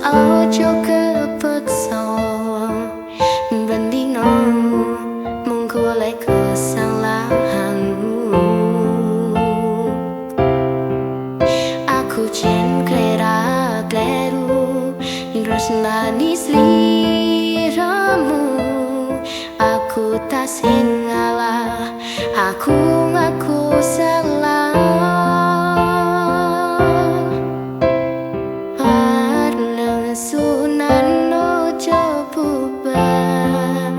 Ojo kepeksa bandingno mung golek kesalahanmu. Aku jen klera kleru nresnani sliramu. Aku tak sing ngalah, aku ngaku salah. Warna sunan ojo bubar.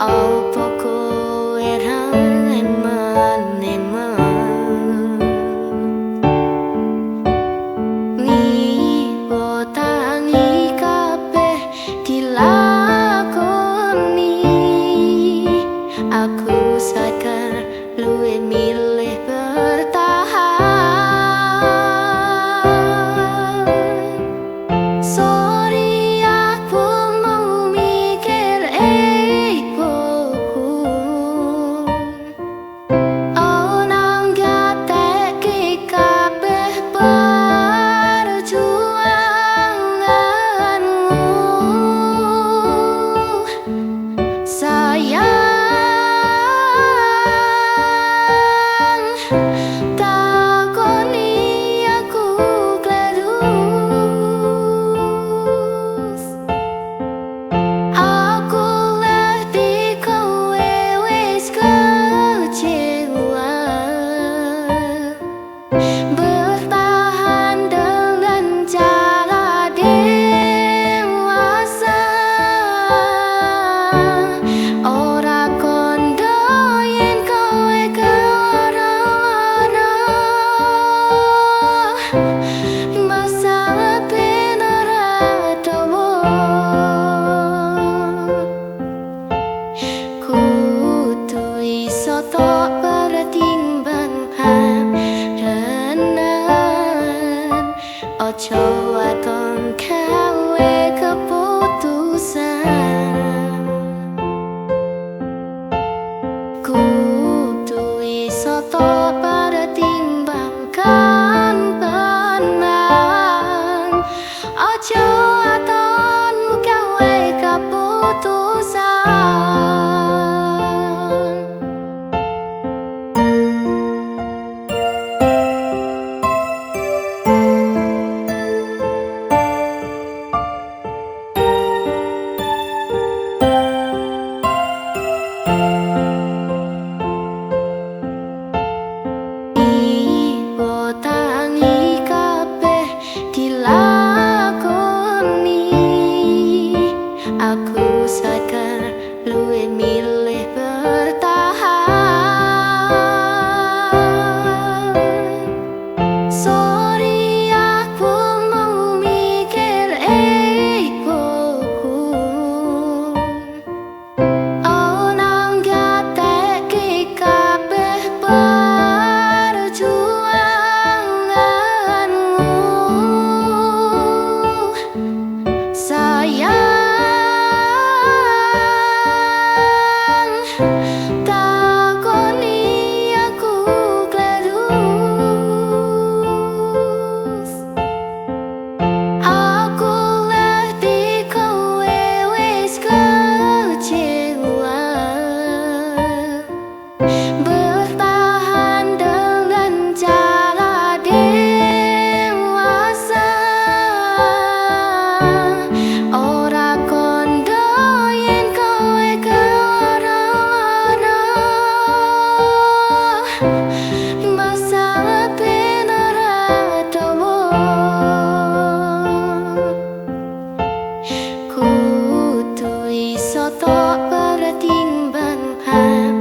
Opo kowe ra eman-eman ngiwo tangi kabeh dilakoni. Aku sadar luwih milih bertahan. Sorry aku mau mikir ego. Oh nang gateke kabeh perjuanganmu. Sayang, takoni aku kleru. Aku ngerti kowe wis kecewa. Bertahan dengan cara dewasa. Ora kondo yen kowe kewara-wara. Masalah bener adawa. Kudu iso tok pertimbangkan renan. Ojo waton gawe keputusan. Kudu iso tok pertimbangkan tenang. Ojo waton gawe keputusan. Iwo tangi kabeh dilakoni. Aku sadar luwih milih bertahan. Sorry aku mau mikir ego. Oh nang gateke kabeh perjuanganmu. Sayang, takoni aku kleru. Aku ngerti kowe wis kecewa. Bertahan dengan cara dewasa. Ora kondo yen kowe kewara-wara. Masalah bener adawa. Kudu iso tok pertimbangkan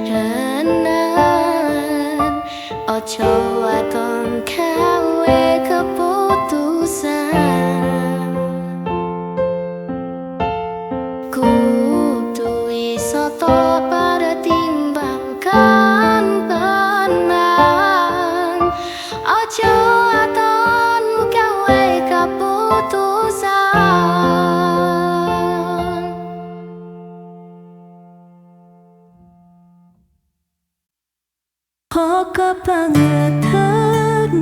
renan. Ojo waton gawe keputusan. Kudu iso tok pertimbangkan tenang. Ojo waton gawe keputusan. Kok kebangetan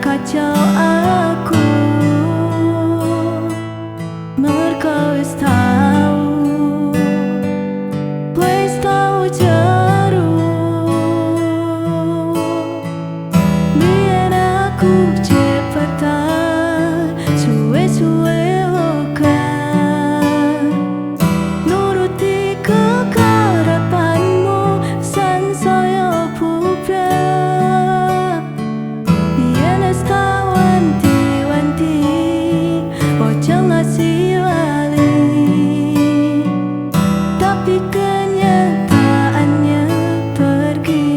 kacau aku mergo wis tau jeru biyen aku cepetan suwe-suwe oka nuruti kekarepanmu sansaya bubrah biyen wis wanti-wanti ojo ngasih lali tapi kenyataannya pergi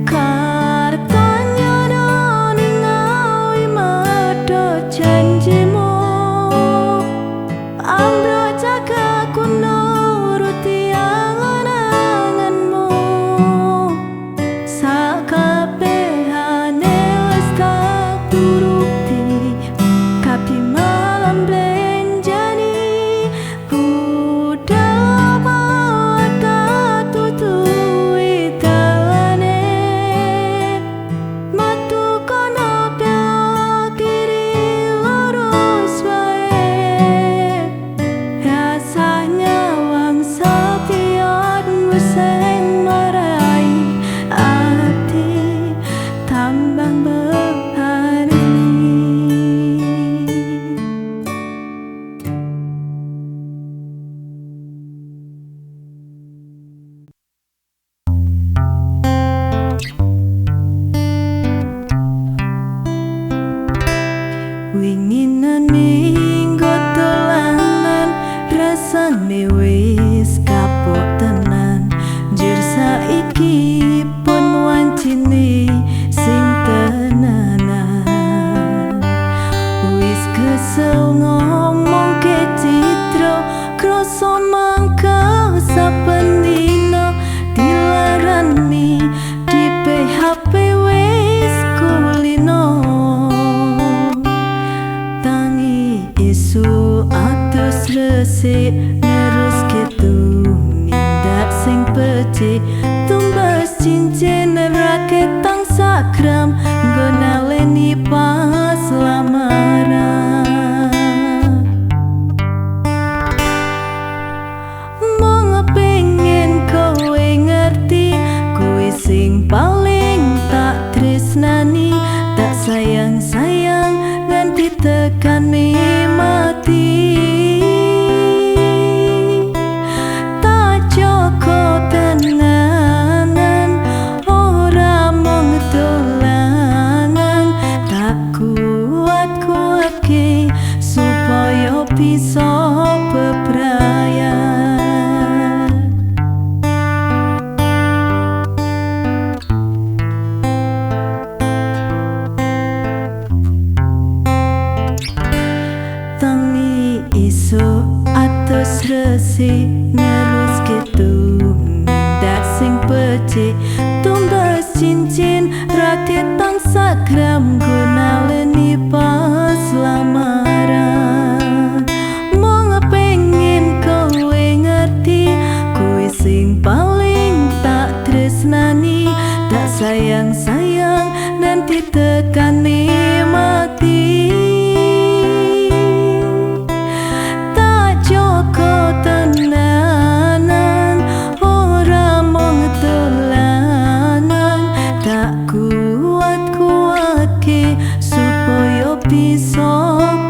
kartanya doni ngawi merdo janjimu amro jaga ku nuruti angan-anganmu sakabehane wis tak turuti tapi malam blenjani budal bawa tak tutui dalane matu kono belok kiri lurus wae rasanya wang setiatmu sing marai ati tambang berhari winginan minggu dolanan rasane wis kapok tenan jur saiki pun wancine sing tenanan wis kesel ngomong ke citra kroso mangka saben dina dilarani di PHP wis kulino tangi isu atus resik nerus gitu mindak sing becik tumbas cincin raket tang sakram gonaleni pas lamaran mong pengen kowe ngerti kowe sing paling tak tresnani tak sayang-sayang nganti tekani mati tak joko tenanan ora mong dolanan tak kuat-kuatke supaya bisa bebrayan tangi isu atus resik nerus gitu mindak sing becik tumbas cincin raket tang sakram gunaleni pas lamaran mong pengen kowe ngerti kowe sing paling tak tresnani tak sayang-sayang nanti tekani mati tak joko tenanan ora mong dolanan tak kuat-kuatke supaya bisa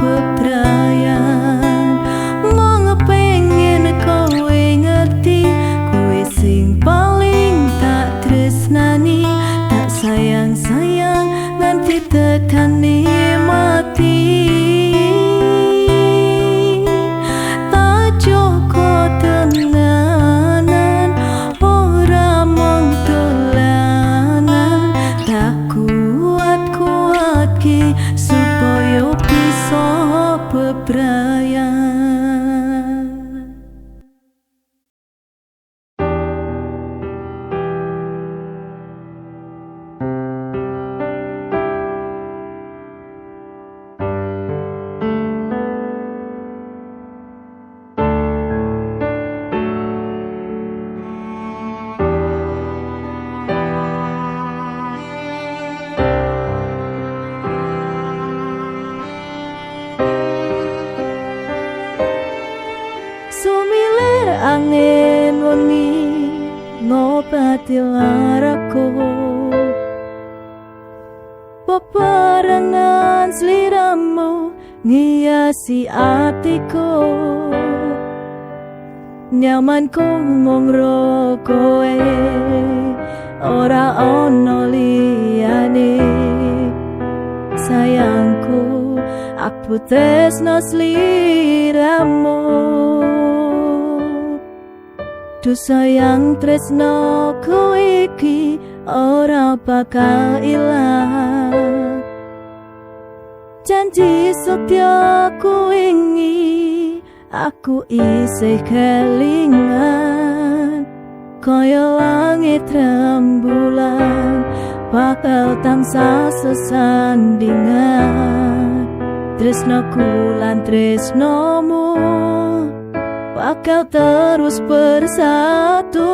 bebrayan mong pengen kowe ngerti kowe sing paling tak tresnani tak sayang-sayang nanti tekani mati tak joko tenanan ora mong dolanan tak kuat-kuatke supaya bisa bebrayan tilaraku. Peperangan seliramu ngiasi atiku, nyamanku mung ro kowe, ora ono liyane. Sayangku, aku tresno sliramu. Du sayang tresno ku iki ora bakal ilang. Janji setia ku wingi aku isih kelingan, kaya langit rembulan bakal tansah sesandingan. Tresnoku lan tresnomu bakal terus bersatu.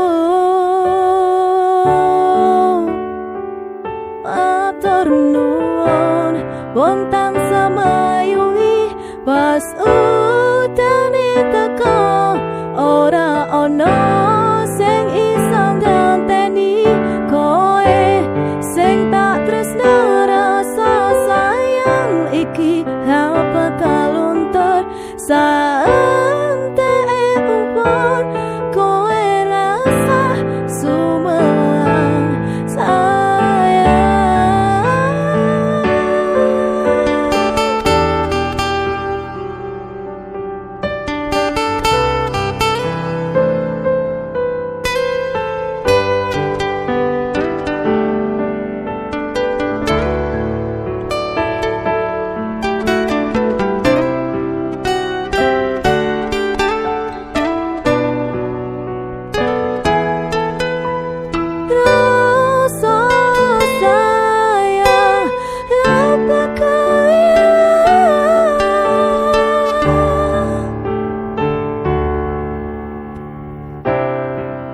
Matur nuwun bontang samayungi pas udane teko, ora ono sing iso ngenteni kowe sing tak tresno. Rasa sayang iki bakal luntur saente umur kowe rasa sumelang sayang.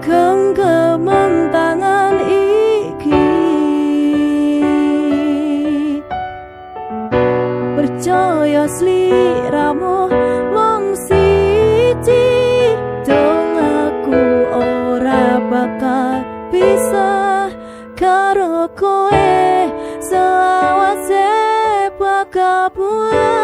Genggaman tangan iki percaya sliramu mung siji, dong aku ora bakal bisa karo kowe sawase bakal buat.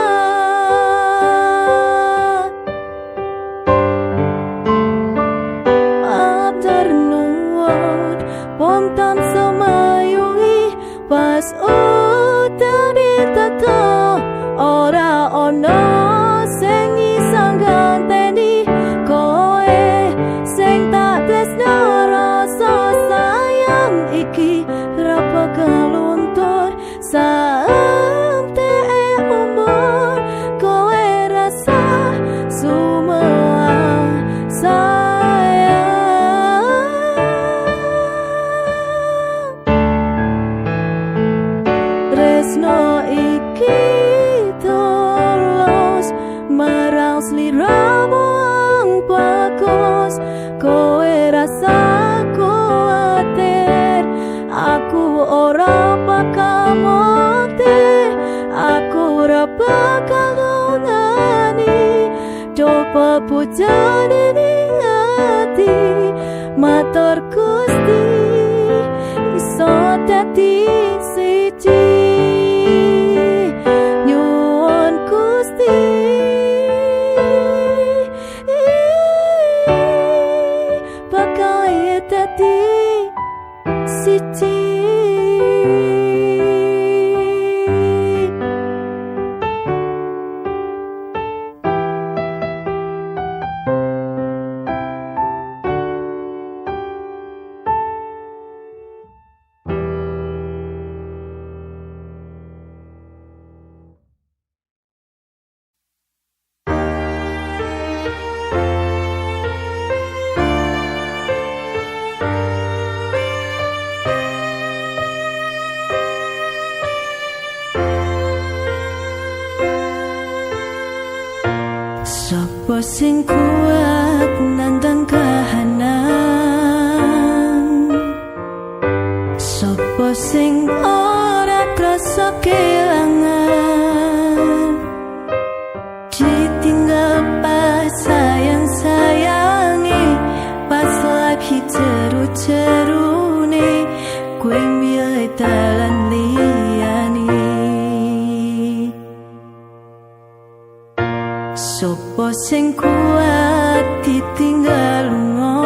Pontan semayungi pas udane teko, ora ono sing iso ngenteni kowe sing tak tresno. Rasa sayang iki ora bakal luntur saente umur kowe rasa sumelang sayang. Tresno iki tulus marang sliramu ang bagus, kowe rasa kuatir aku ora bakal mati, aku ora bakal ngani coba pujane ning ati. Matur Gusti iso dadi siji, nyuwun Gusti bakal dadi siji. Sapa sing kuat nandang kahanan, sapa sing ora krasa kelangan, ditinggal pas sayang-sayangi pas lagi jeru-jeru. sing kuat ditinggal lunga.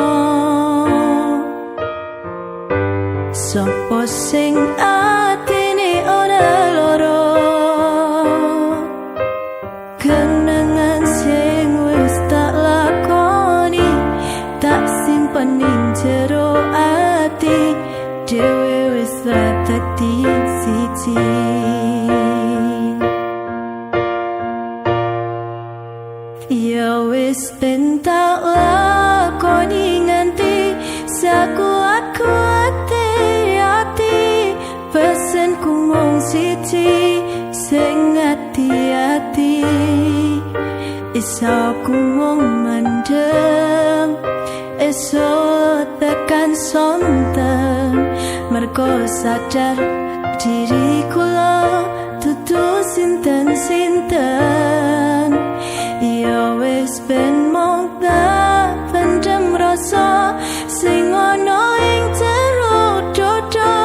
Sopo sing atine ora loro, kenangan sing wis tak lakoni, tak simpen ning jero ati, dhewe wis dadi siji. Ya wis ben tak lakoni nganti sakuat-kuate ati, pesenku mung siji sing ati-ati, iso ku mung mandem esok tekan sonten, mergo sadar diri kula dudu sinten-sinten. Ya wis ben mung tak pendem rasa sing ana ing jero dodo,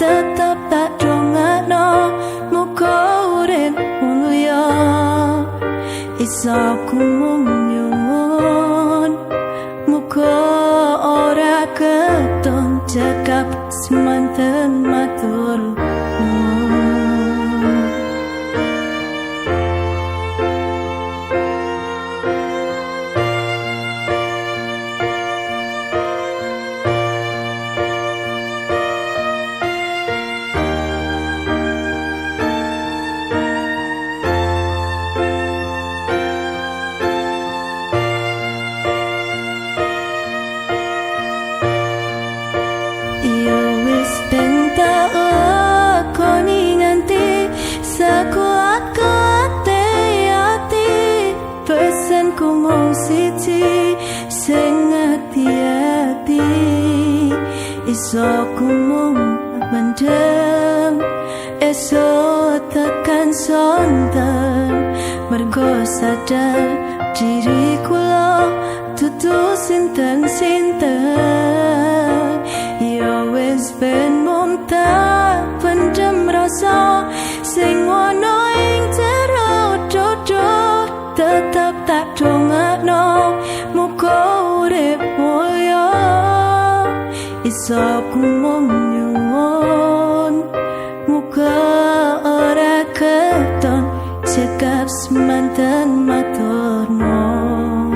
tetep tak dongakno muga urip mulya, iso ku mung nyuwun muga ora keton cekap semanten matur nuwun. Iso ku mung mendem esok tekan sonten, mergo sadar diri kula dudu sinten-sinten. Ya wis ben mung tak pendem rasa sing ana ing jero dodo, tetep tak dongakno muga urip mulya, iso ku mung nyuwun muga ora keton cekap semanten matur nuwun.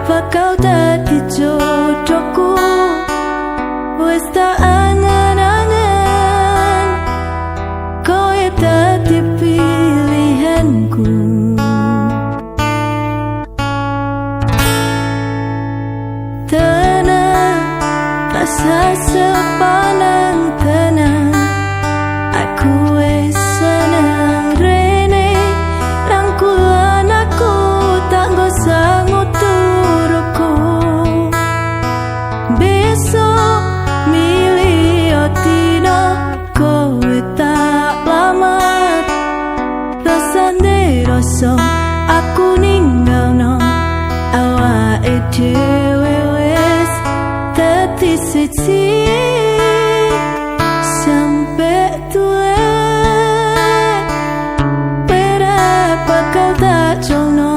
Bakal dadi jodohku, wis tak angan-angan, kowe dadi pilihanku. Tenang, rasa sepanang tenang, aku wis seneng rene, rangkulan aku tak gosang so aku ninggalno awake dhewe wis dadi siji sampe tuwe, berapa bakal tak jono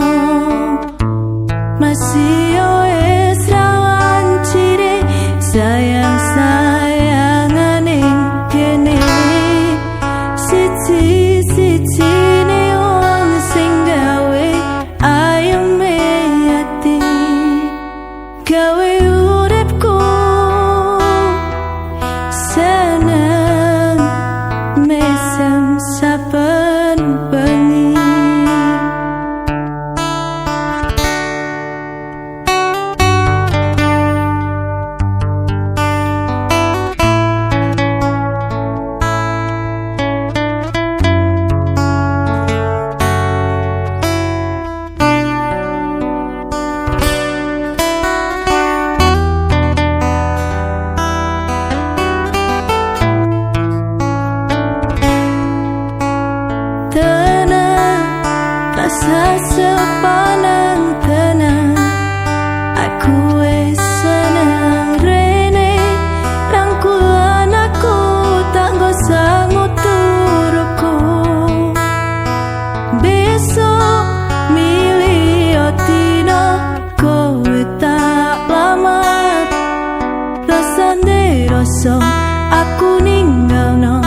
masih wis rawan ciri sayang-sayangan ing kene siji-siji gawe uripku seneng mesem saben bengi. sepanang tenang. Aku wis seneng rene rangkulan aku tak gosah nguturuku. Besok milih otino kowe tak lamat. Rasane rasa aku ninggalno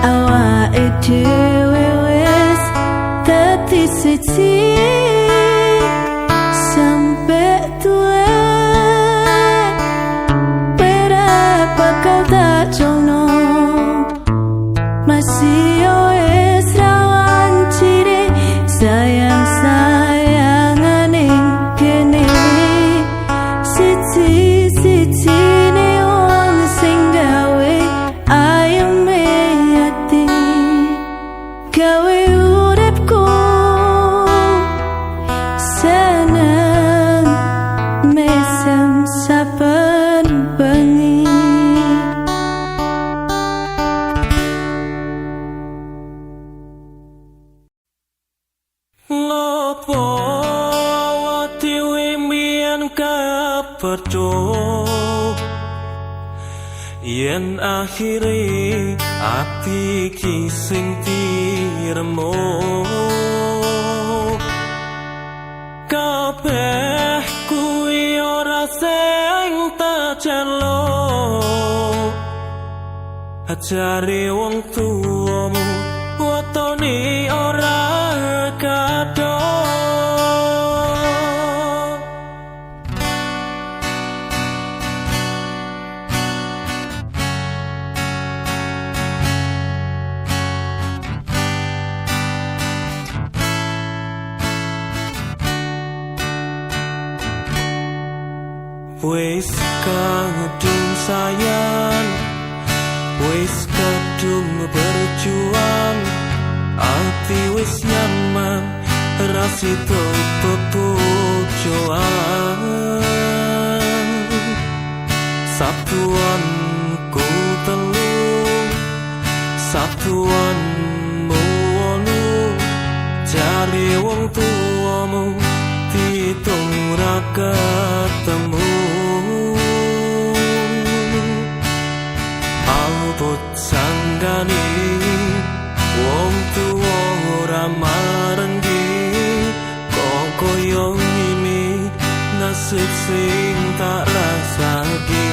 awake dhewe wis dadi siji. Sampai tuwe beda bakal tak jono. Masih yo wis rawan ciri sayang-sayangane kene. Siji-siji ne wong sing gawe ayeme ati, gawe uripku seneng mesem saben bengi. Ngopo wati wimbian keperco yen akhire ati ki sing diremo. Kabeh kuwi ora sing tak celuk, ajare wong tuamu wetone ora kadok. Wis kadung sayang, wis kadung berjuang, ati wis nyaman rasito tujuan. Sabtuan ku telu, sabtuan wolu, jare wong tuamu ditung ra ketemu. Albut sanggane wong tuwa ora marengi, kok koyo ngene nasib sing tak rasake.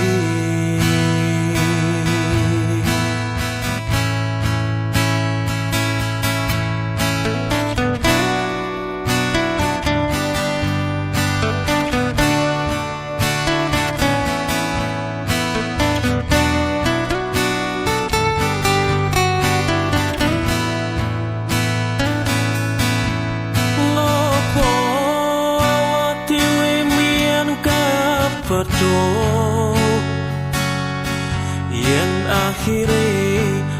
Yen akhire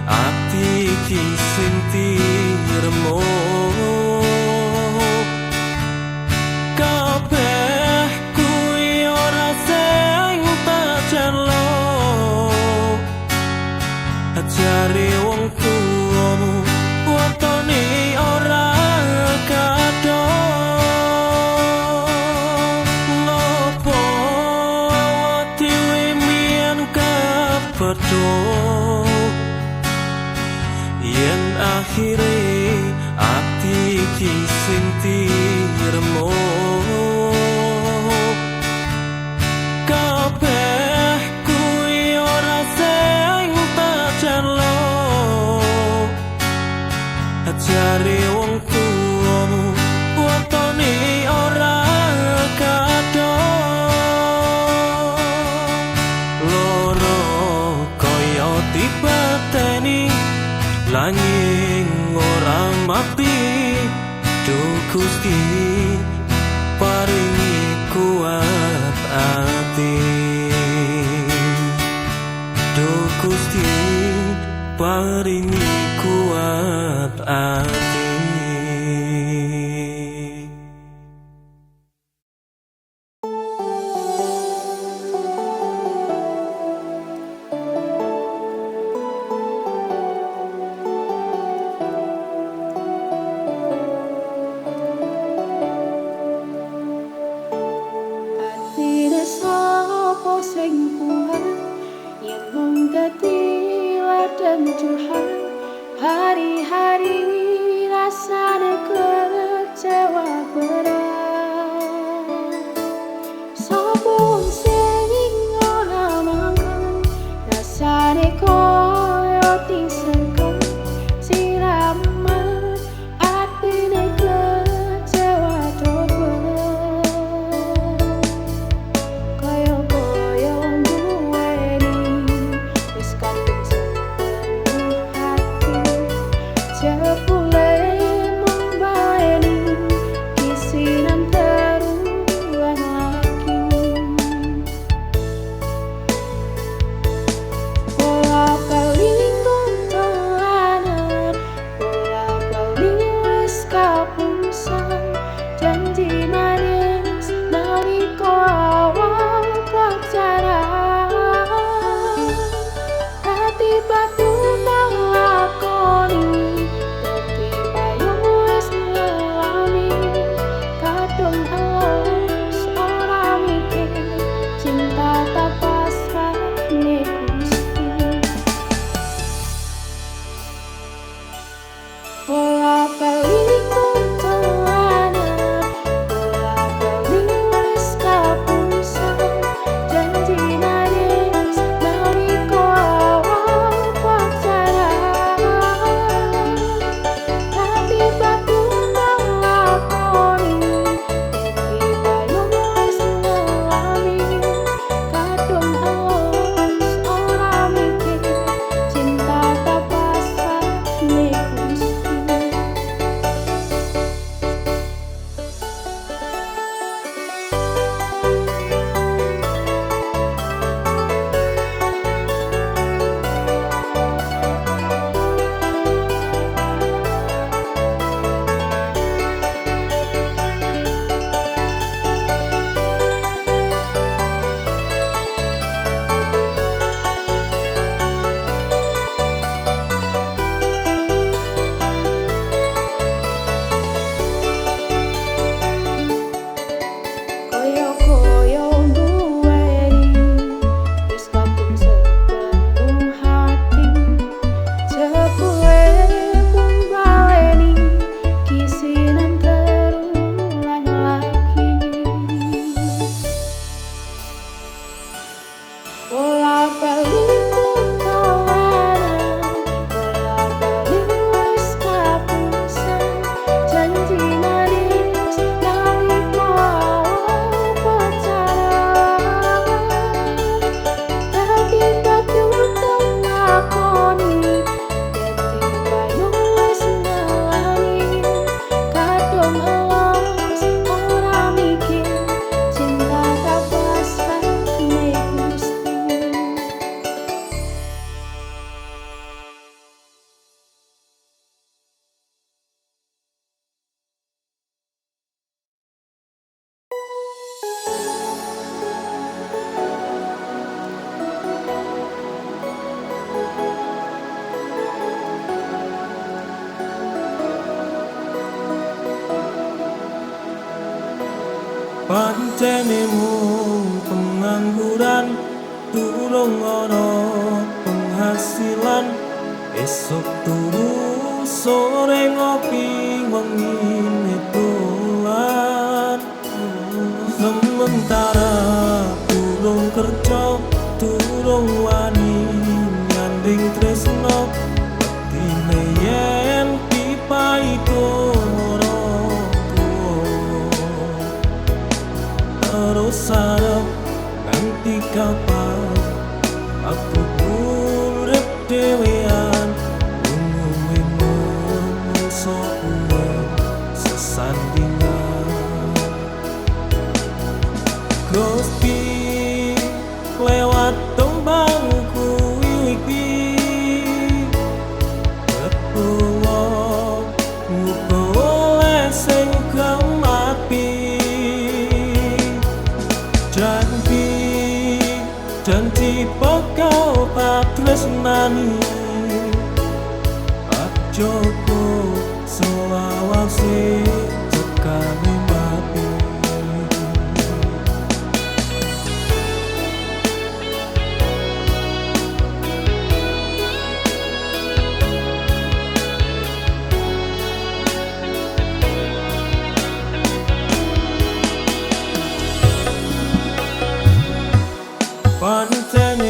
ati ki sing diremo. Kabeh kuwi ora sing tak celuk, ajare wong tuamu wetone ora kadok. Yen akhire ati ki sing diremo. Kabeh kuwi ora sing tak celuk, ajare wong tuamu wetone ora kadok. Dipateni langing ora mati, Duh Gusti paringi kuat ati. Duh Gusti paringi kuat ati. padamu Tuhan. Hari-hari rasanya kecewa berat. Sopun sing ora mangkon rasane koyo disengken siraman atine kecewa coba koyo duweni wis kadung sepenuh hati jebule mung baeni kisinan terulang lagi. Bolak-balik tuntunan, bolak-balik wis kapusan janji manis nalika awal pacaran. Hati batu nglakoni dadi payung wis ngelami kadung halus ora mikir cinta tak pasrahne Gusti. Bolak-balik tuntunan, bolak-balik wis kapusan janji manis nalika awal pacaran. Hati batu nglakoni dadi payung wis ngelami kadung halus ora mikir cinta tak pasrahne Gusti. Koyo duweni wis kadung sepenuh hati jebule mung baleni kisinan terulang lagi. Bolak-balik tuntunan, bolak-balik wis kapusan janji manis nalika awal pacaran. Tapi batu nglakoni dadi payung wis ngelami kadung halus ora mikir cinta tak pasrahne Gusti. Pancene mung pengangguran durung ana penghasilan esok turu sore ngopi wengi dolan sementara durung kerja durung wani nyanding tresno tine yen pipai ora terus harap nganti kapan aku urip dhewean ngomong sokuwe sesandingan Gusti lewat tombangku iki betuwa muga oleh sing kemati janji bakal tak tresnani Joko selawase tekane mati. tanya